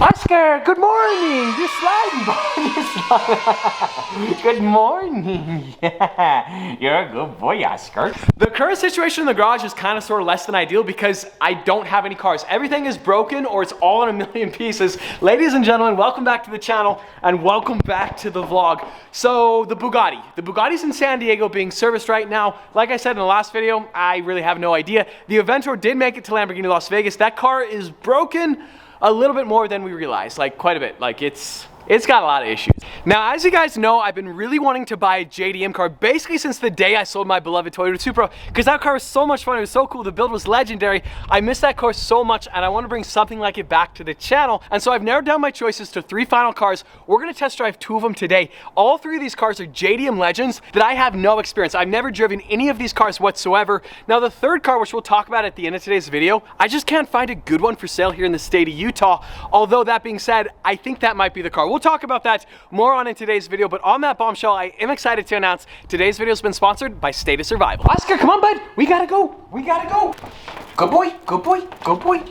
Oscar, good morning. You're sliding, boy. Good morning. Yeah, you're a good boy, Oscar. The current situation in the garage is kind of sort of less than ideal because I don't have any cars. Everything is broken or it's all in a million pieces. Ladies and gentlemen, welcome back to the channel and welcome back to the vlog. So the Bugatti's in San Diego being serviced right now. Like I said in the last video, I really have no idea. The Aventor did make it to Lamborghini Las Vegas. That car is broken a little bit more than we realized, like quite a bit. Like it's got a lot of issues. Now, as you guys know, I've been really wanting to buy a JDM car basically since the day I sold my beloved Toyota Supra, because that car was so much fun, it was so cool, the build was legendary. I miss that car so much and I want to bring something like it back to the channel. And so I've narrowed down my choices to 3 final cars. We're gonna test drive 2 of them today. All 3 of these cars are JDM legends that I have no experience. I've never driven any of these cars whatsoever. Now the 3rd car, which we'll talk about at the end of today's video, I just can't find a good one for sale here in the state of Utah. Although that being said, I think that might be the car. We'll talk about that more on in today's video, but on that bombshell, I am excited to announce today's video has been sponsored by State of Survival. Oscar, come on, bud. We gotta go. We gotta go. Good boy, good boy, good boy.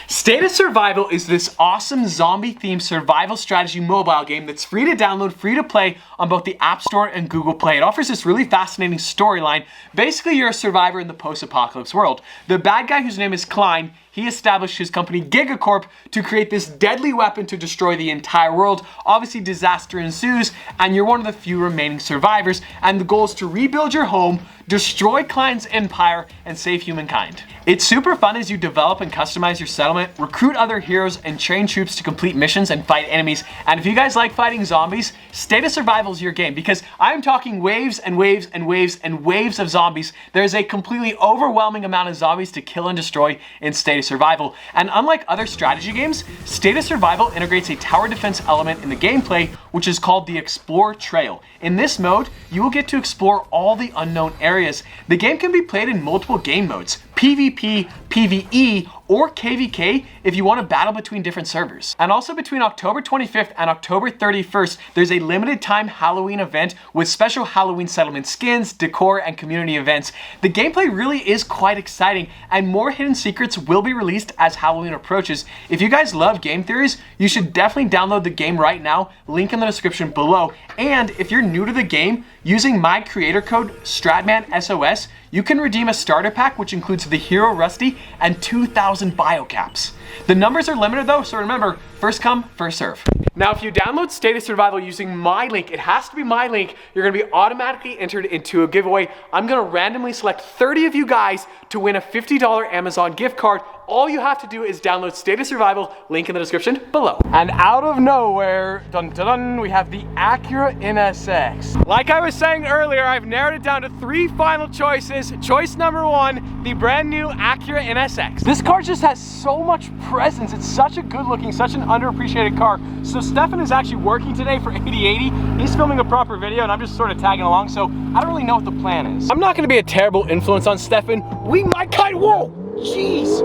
State of Survival is this awesome zombie-themed survival strategy mobile game that's free to download, free to play on both the App Store and Google Play. It offers this really fascinating storyline. Basically, you're a survivor in the post-apocalypse world. The bad guy, whose name is Klein, he established his company Gigacorp to create this deadly weapon to destroy the entire world. Obviously, disaster ensues, and you're one of the few remaining survivors, and the goal is to rebuild your home, destroy Klein's empire, and save humankind. It's super fun as you develop and customize your settlement, recruit other heroes, and train troops to complete missions and fight enemies. And if you guys like fighting zombies, State of Survival is your game, because I'm talking waves and waves and waves and waves of zombies. There's a completely overwhelming amount of zombies to kill and destroy in State of Survival. And unlike other strategy games, State of Survival integrates a tower defense element in the gameplay, which is called the Explore Trail. In this mode, you will get to explore all the unknown areas. The game can be played in multiple game modes: PvP, PvE, or KVK if you want to battle between different servers. And also between October 25th and October 31st, there's a limited time Halloween event with special Halloween settlement skins, decor, and community events. The gameplay really is quite exciting, and more hidden secrets will be released as Halloween approaches. If you guys love game theories, you should definitely download the game right now, link in the description below. And if you're new to the game, using my creator code STRADMANSOS, you can redeem a starter pack which includes the Hero Rusty and 2,000 biocaps. The numbers are limited though, so remember, first come, first serve. Now, if you download State of Survival using my link, it has to be my link, you're gonna be automatically entered into a giveaway. I'm gonna randomly select 30 of you guys to win a $50 Amazon gift card. All you have to do is download State of Survival, link in the description below. And out of nowhere, dun dun dun, we have the Acura NSX. Like I was saying earlier, I've narrowed it down to 3 final choices. Choice number 1, the brand new Acura NSX. This car just has so much presence. It's such a good looking, such an underappreciated car. So Stefan is actually working today for 8080. He's filming a proper video and I'm just sort of tagging along, so I don't really know what the plan is. I'm not gonna be a terrible influence on Stefan. We might kind of, whoa, jeez.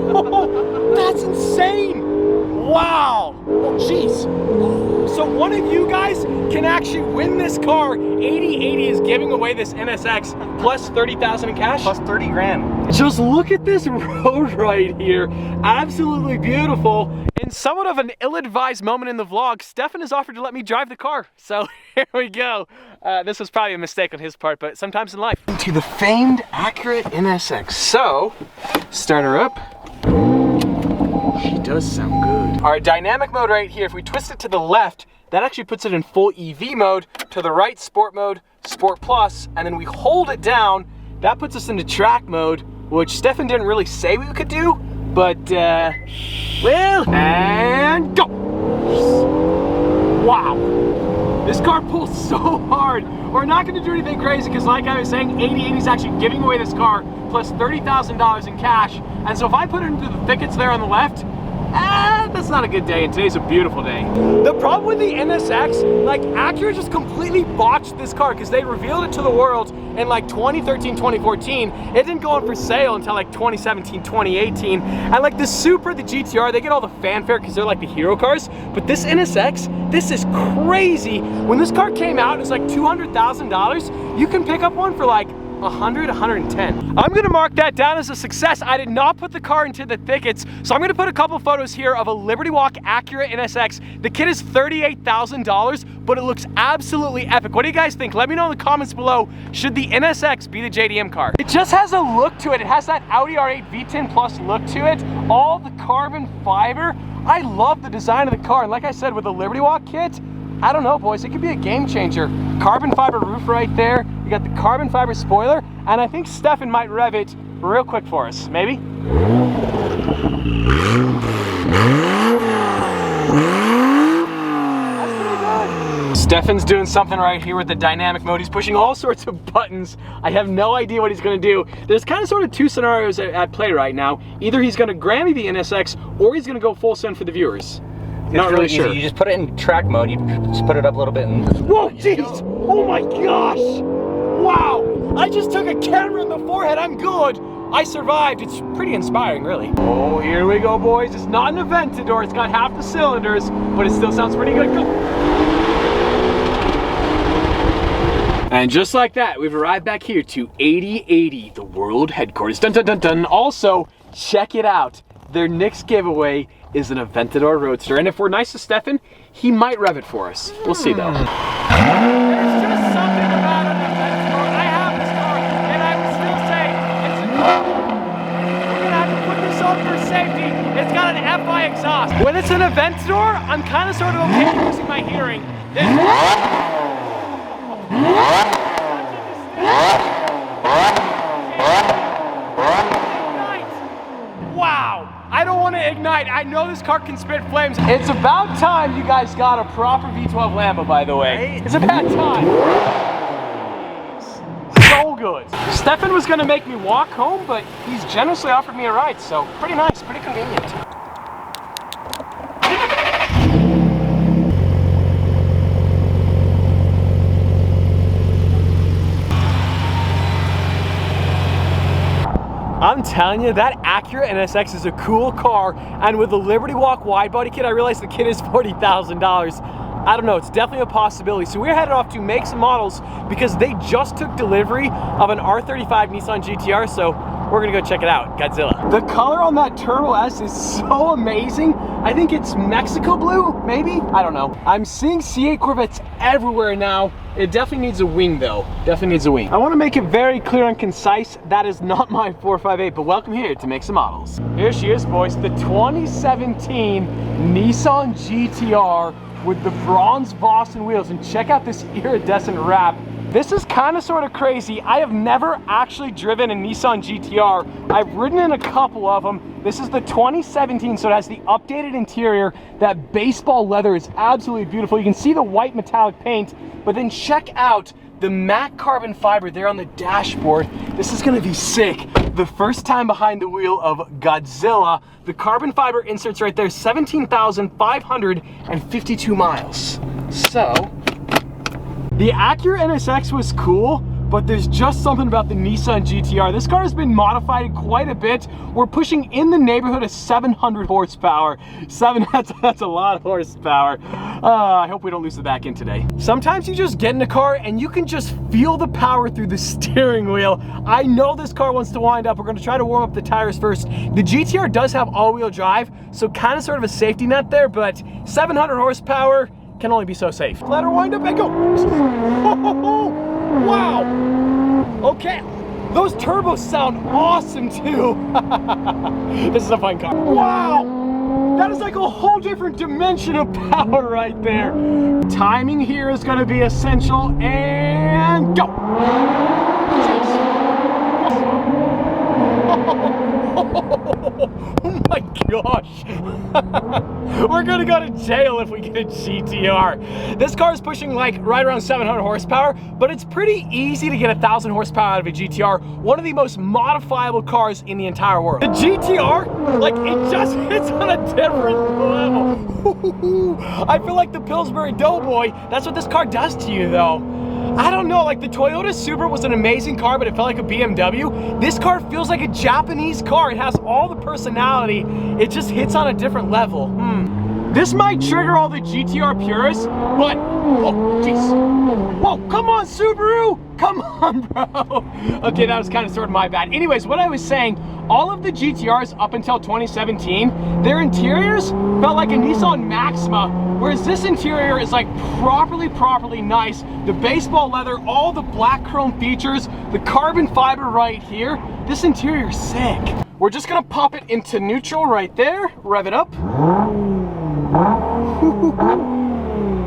Oh, that's insane. Wow. Oh, jeez. So one of you guys can actually win this car. 8080 is giving away this NSX plus 30,000 in cash. Plus 30 grand. Just look at this road right here. Absolutely beautiful. In somewhat of an ill-advised moment in the vlog, Stefan has offered to let me drive the car. So here we go. This was probably a mistake on his part, but sometimes in life. To the famed Acura NSX. So, start her up. She does sound good. All right, dynamic mode right here. If we twist it to the left, that actually puts it in full EV mode. To the right, sport mode, sport plus, and then we hold it down. That puts us into track mode, which Stefan didn't really say we could do, but well, and go. Wow, this car pulls so hard. We're not gonna do anything crazy because like I was saying, 8080 is actually giving away this car plus $30,000 in cash. And so if I put it into the thickets there on the left, that's not a good day, and today's a beautiful day. The problem with the NSX, like Acura just completely botched this car because they revealed it to the world in like 2013, 2014. It didn't go on for sale until like 2017, 2018. And like the Supra, the GTR, they get all the fanfare because they're like the hero cars. But this NSX, this is crazy. When this car came out, it was like $200,000. You can pick up one for like 100, 110. I'm gonna mark that down as a success. I did not put the car into the thickets, so I'm gonna put a couple photos here of a Liberty Walk Acura NSX. The kit is $38,000, but it looks absolutely epic. What do you guys think? Let me know in the comments below. Should the NSX be the JDM car? It just has a look to it. It has that Audi R8 V10 Plus look to it. All the carbon fiber. I love the design of the car, and like I said, with the Liberty Walk kit, I don't know, boys, it could be a game changer. Carbon fiber roof right there. You got the carbon fiber spoiler, and I think Stefan might rev it real quick for us. Maybe? That's pretty good. Stefan's doing something right here with the dynamic mode. He's pushing all sorts of buttons. I have no idea what he's gonna do. There's kind of sort of two scenarios at play right now. Either he's gonna Grammy the NSX, or he's gonna go full send for the viewers. Not really sure. You just put it in track mode. You just put it up a little bit and... Whoa, jeez! Oh my gosh! Wow! I just took a camera in the forehead. I'm good. I survived. It's pretty inspiring, really. Oh, here we go, boys. It's not an Aventador. It's got half the cylinders, but it still sounds pretty good. Go. And just like that, we've arrived back here to 8080, the world headquarters. Dun dun dun dun. Also, check it out. Their next giveaway is an Aventador Roadster, and if we're nice to Stefan, he might rev it for us. We'll see though. There's just something about an Aventador. I have this car, and I would still say it's a car. We're gonna have to put this on for safety. It's got an FI exhaust. When it's an Aventador, I'm kind of sort of okay losing my hearing. Wow, I don't want to ignite. I know this car can spit flames. It's about time you guys got a proper V12 Lambo, by the way. It's about time. So good. Stefan was going to make me walk home, but he's generously offered me a ride, so pretty nice, pretty convenient. I'm telling you, that Acura NSX is a cool car, and with the Liberty Walk wide body kit, I realized the kit is $40,000. I don't know, it's definitely a possibility. So we're headed off to Makes and Models because they just took delivery of an R35 Nissan GTR, so we're gonna go check it out, Godzilla. The color on that Turbo S is so amazing. I think it's Mexico blue, maybe? I don't know. I'm seeing C8 Corvettes everywhere now. It definitely needs a wing though, definitely needs a wing. I wanna make it very clear and concise, that is not my 458, but welcome here to Makes and Models. Here she is, boys, the 2017 Nissan GTR with the bronze Boston wheels, and check out this iridescent wrap. This is kind of sort of crazy. I have never actually driven a Nissan GTR. I've ridden in a couple of them. This is the 2017, so it has the updated interior. That baseball leather is absolutely beautiful. You can see the white metallic paint, but then check out the matte carbon fiber there on the dashboard. This is gonna be sick. The first time behind the wheel of Godzilla. The carbon fiber inserts right there, 17,552 miles. So, the Acura NSX was cool, but there's just something about the Nissan GTR. This car has been modified quite a bit. We're pushing in the neighborhood of 700 horsepower. That's a lot of horsepower. I hope we don't lose the back end today. Sometimes you just get in a car and you can just feel the power through the steering wheel. I know this car wants to wind up. We're gonna try to warm up the tires first. The GTR does have all-wheel drive, so kind of sort of a safety net there, but 700 horsepower, can only be so safe. Let her wind up and go. Wow. Okay. Those turbos sound awesome too. This is a fun car. Wow. That is like a whole different dimension of power right there. Timing here is going to be essential, and go. Oh my gosh. We're gonna go to jail if we get a GTR. This car is pushing like right around 700 horsepower, but it's pretty easy to get 1,000 horsepower out of a GTR. One of the most modifiable cars in the entire world. The GTR, like, it just hits on a different level. I feel like the Pillsbury Doughboy. That's what this car does to you though. I don't know, like the Toyota Supra was an amazing car, but it felt like a BMW. This car feels like a Japanese car. It has all the personality. It just hits on a different level. This might trigger all the GTR purists, but, oh, jeez. Whoa, come on, Subaru! Come on, bro. Okay, that was kind of sort of my bad. Anyways, what I was saying, all of the GTRs up until 2017, their interiors felt like a Nissan Maxima, whereas this interior is like properly nice. The baseball leather, all the black chrome features, the carbon fiber right here. This interior is sick. We're just gonna pop it into neutral right there, rev it up.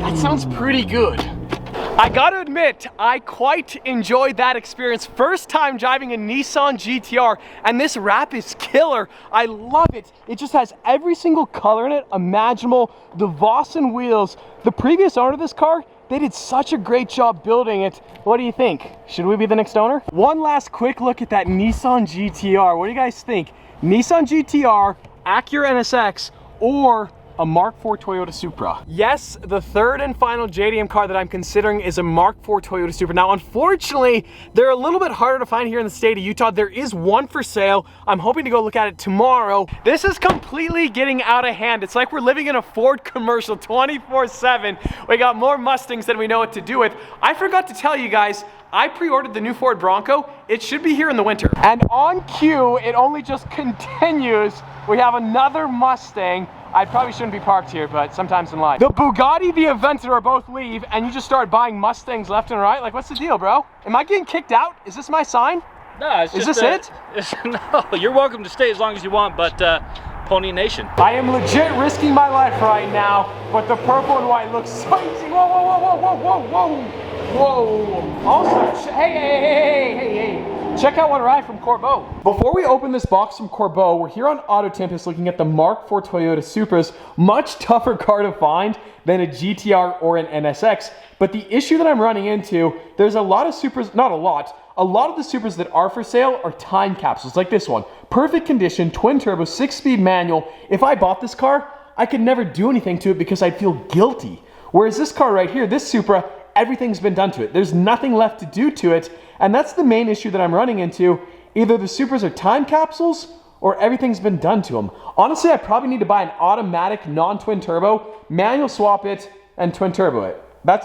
That sounds pretty good. I gotta admit, I quite enjoyed that experience. First time driving a Nissan GTR, and this wrap is killer. I love it. It just has every single color in it imaginable. The Vossen wheels. The previous owner of this car, they did such a great job building it. What do you think? Should we be the next owner? One last quick look at that Nissan GTR. What do you guys think? Nissan GTR, Acura NSX, or a Mark IV Toyota Supra? Yes, the third and final JDM car that I'm considering is a Mark IV Toyota Supra. Now, unfortunately, they're a little bit harder to find here in the state of Utah. There is one for sale. I'm hoping to go look at it tomorrow. This is completely getting out of hand. It's like we're living in a Ford commercial 24/7. We got more Mustangs than we know what to do with. I forgot to tell you guys, I pre-ordered the new Ford Bronco. It should be here in the winter. And on cue, it only just continues. We have another Mustang. I probably shouldn't be parked here, but sometimes in life. The Bugatti, the Aventador both leave, and you just start buying Mustangs left and right. Like, what's the deal, bro? Am I getting kicked out? Is this my sign? No, it's Is just this it? No, you're welcome to stay as long as you want, but Pony Nation. I am legit risking my life right now, but the purple and white looks so easy. Whoa, whoa, whoa, whoa, whoa, whoa, whoa. Whoa. Also, hey. Check out what arrived from Corbeau. Before we open this box from Corbeau, we're here on Auto Tempest looking at the Mark IV Toyota Supras. Much tougher car to find than a GTR or an NSX. But the issue that I'm running into, there's a lot of Supras, not a lot of the Supras that are for sale are time capsules like this one. Perfect condition, twin turbo, 6-speed manual. If I bought this car, I could never do anything to it because I'd feel guilty. Whereas this car right here, this Supra, everything's been done to it. There's nothing left to do to it. And that's the main issue that I'm running into. Either the Supras are time capsules or everything's been done to them. Honestly, I probably need to buy an automatic non-twin turbo, manual swap it, and twin turbo it.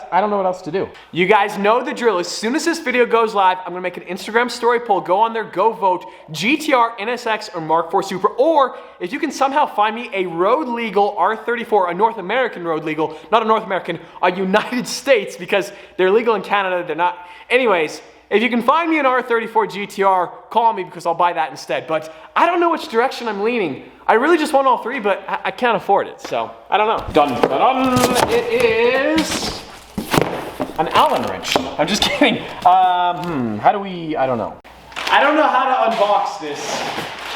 I don't know what else to do. You guys know the drill. As soon as this video goes live, I'm gonna make an Instagram story poll. Go on there, go vote GTR, NSX, or Mark IV Supra. Or if you can somehow find me a road legal R34, a North American road legal, not a North American, a United States, because they're legal in Canada, they're not. Anyways, if you can find me an R34 GTR, call me because I'll buy that instead. But I don't know which direction I'm leaning. I really just want all three, but I can't afford it, so I don't know. Dun, dun, dun. It is an Allen wrench. I'm just kidding. How do we, I don't know. I don't know how to unbox this.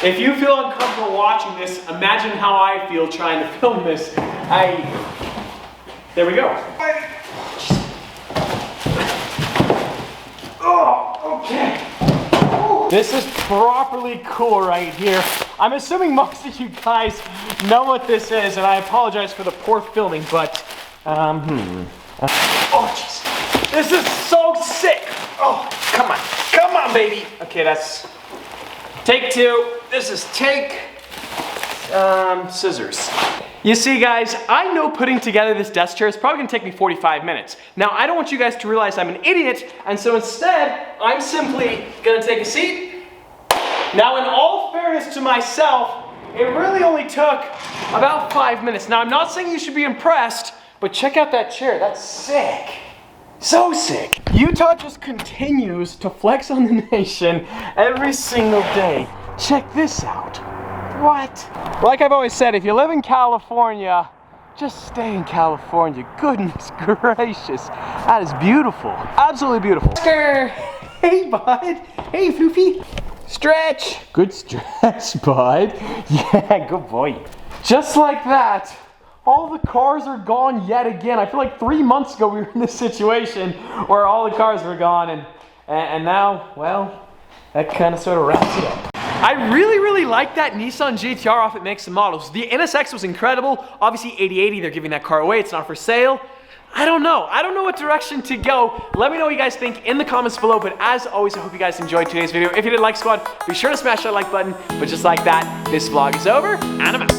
If you feel uncomfortable watching this, imagine how I feel trying to film this. There we go. Oh, okay. Ooh. This is properly cool right here. I'm assuming most of you guys know what this is, and I apologize for the poor filming, but, oh, jeez. This is so sick. Oh, come on, baby. Okay, that's take two. This is take, scissors. You see, guys, I know putting together this desk chair is probably gonna take me 45 minutes. Now, I don't want you guys to realize I'm an idiot, and so instead, I'm simply gonna take a seat. Now, in all fairness to myself, it really only took about 5 minutes. Now, I'm not saying you should be impressed, but check out that chair, that's sick. So sick. Utah just continues to flex on the nation every single day. Check this out. What? Like I've always said, if you live in California, just stay in California. Goodness gracious. That is beautiful. Absolutely beautiful. Hey, bud. Hey, Floofy. Stretch. Good stretch, bud. Yeah, good boy. Just like that, all the cars are gone yet again. I feel like 3 months ago we were in this situation where all the cars were gone, and now, well, that kind of sort of wraps it up. I really like that Nissan GTR off it makes some models. The NSX was incredible. Obviously 8080, they're giving that car away. It's not for sale. I don't know what direction to go. Let me know what you guys think in the comments below. But as always, I hope you guys enjoyed today's video. If you did like squad, be sure to smash that like button. But just like that, this vlog is over, and I'm out.